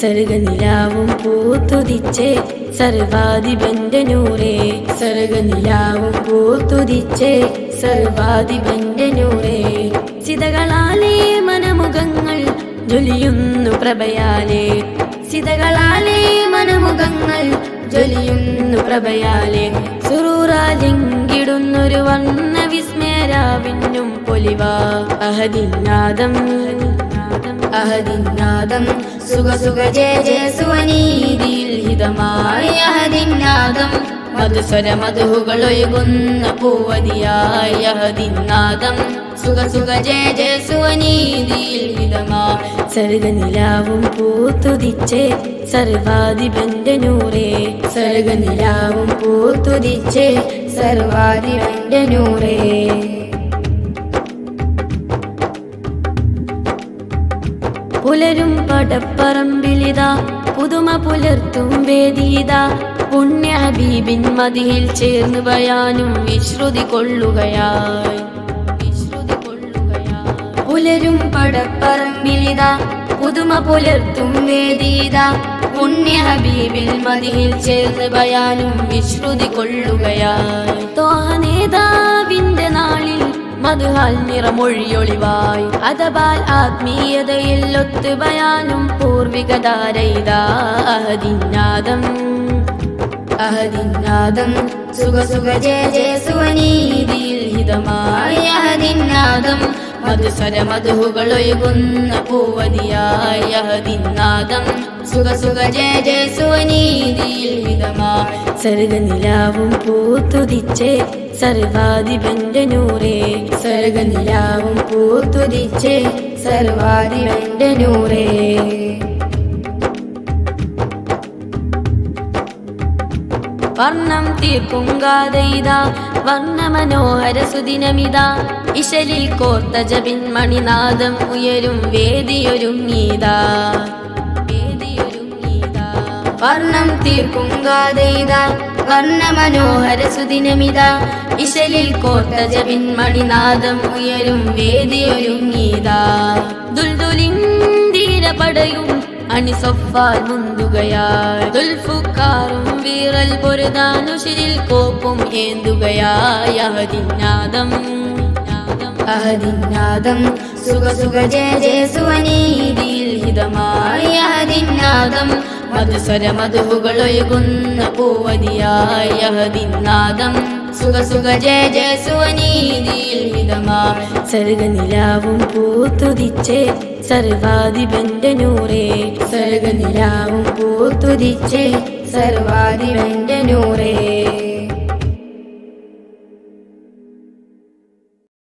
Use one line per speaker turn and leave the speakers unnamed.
സർഗനിലാവും പൂത്തുതിച്ചേ സർവാധിപന്റെ നൂറേ. സർഗനിലാവും പൂത്തുതിച്ചേ സർവാധിപന്റെ നൂറേ. സിതകളാലേ മനമുഖങ്ങൾ ജ്വലിയുന്നു പ്രഭയാലേ. സിതകളാലേ മനമുഖങ്ങൾ ജ്വലിയുന്നു പ്രഭയാലേ. സുറൂറാലിങ്കിടുന്നൊരു വർണ്ണ വിസ്മയരാവിനും പൊലിവാ. അഹദിനാദം അഹദിനാദം സുഖ സുഖ ജയ ജയ സുവനീതിയിൽ ഹിതമായി. അഹദിനാദം മധുസ്വര മധുകളൊഴുകുന്ന പൂവതിയായി. അഹദിനാദം സുഖ സുഖ ജയ ജയ സുവനീതിയിൽ ഹിതമായി. സർഗനിലാവും പൂത്തുതിച്ചേ സർവാധിപന്റെ നൂറേ. സർഗനിലാവും പൂത്തുതിച്ചേ സർവാധിപന്റെ നൂറേ. പുലരും പടപ്പറമ്പിലിതാ പുതുമ പുലർത്തും വേദീതാ. പുണ്യ ഹബീബിൻ മദിയിൽ ചേർന്ന് ബയാനും വിശ്രുതി കൊള്ളുകയായി. പുലരും പടപ്പറമ്പിലിതാ പുതുമ പുലർത്തും വേദീതാ. പുണ്യ ഹബീബിൻ മദിയിൽ ചേർന്ന് ബയാനും വിശ്രുതി കൊള്ളുകയായി. ത്വാഹ നേതാവിന്റെ നാളിൽ മധുഹാൽ നിറമൊഴിയൊളിവായി. അഥവാൽ ആത്മീയതയിൽ ഒത്തു ബയാനും പൂർവികധാരയിതാ. അഹദിനാദം അഹദിനാദം സുഖ സുഖ ജയ ജയ സുവനീതിയിൽ ഹിതമായി. അഹദിനാദം മധുസ്വര മധുകളൊഴുകുന്ന പൂവതിയായി. അഹദിനാദം സുഖ സുഖ ജയ ജയ സുവനീതിയിൽ ഹിതമായി. സർഗനിലാവും പൂത്തുതിച്ചേ സർവാധിപന്റെ നൂറേ. സർഗനിലാവും പൂത്തുതിച്ചേ സർവാധിപന്റെ നൂറേ. വർണ്ണം തീർക്കും ഗാഥയിതാ വർണ്ണ മനോഹര സുദിനമിതാ. ഇശലിൽ കോർത്ത ജപിൻ മണിനാദം ഉയരും വേദിയൊരുങ്ങീതാ. വർണ്ണം തീർക്കും ഗാഥയിതാ വർണ്ണ മനോഹര സുദിനമിതാ. ഇശലിൽ കോർത്ത ജപിൻ മണിനാദം ഉയരും വേദിയൊരുങ്ങീതാ. ദുൽദുലിന്ദീര പടയും അണിസൊഫാൽ മുന്തുകയായി. ദുൽഫുക്കാറും വീറൽ പൊരുതാനുശിരിൽ കോപ്പും ഏന്തുകയായി. അഹദിനാദം അഹദിനാദം സുഖ സുഖ ജയ ജയ സുവനീതിയിൽ ഹിതമായി. അഹദിനാദം മധുസ്വര മധുകളൊഴുകുന്ന പൂവതിയായി. അഹദിനാദം സുഖ സുഖ ജയ ജയ സുവനീതിയിൽ ഹിതമായി. സർഗനിലാവും പൂത്തുതിച്ചേ സർവാധിപന്റെ നൂറേ. സർഗനിലാവും പൂത്തുതിച്ചേ സർവാധിപന്റെ നൂറേ.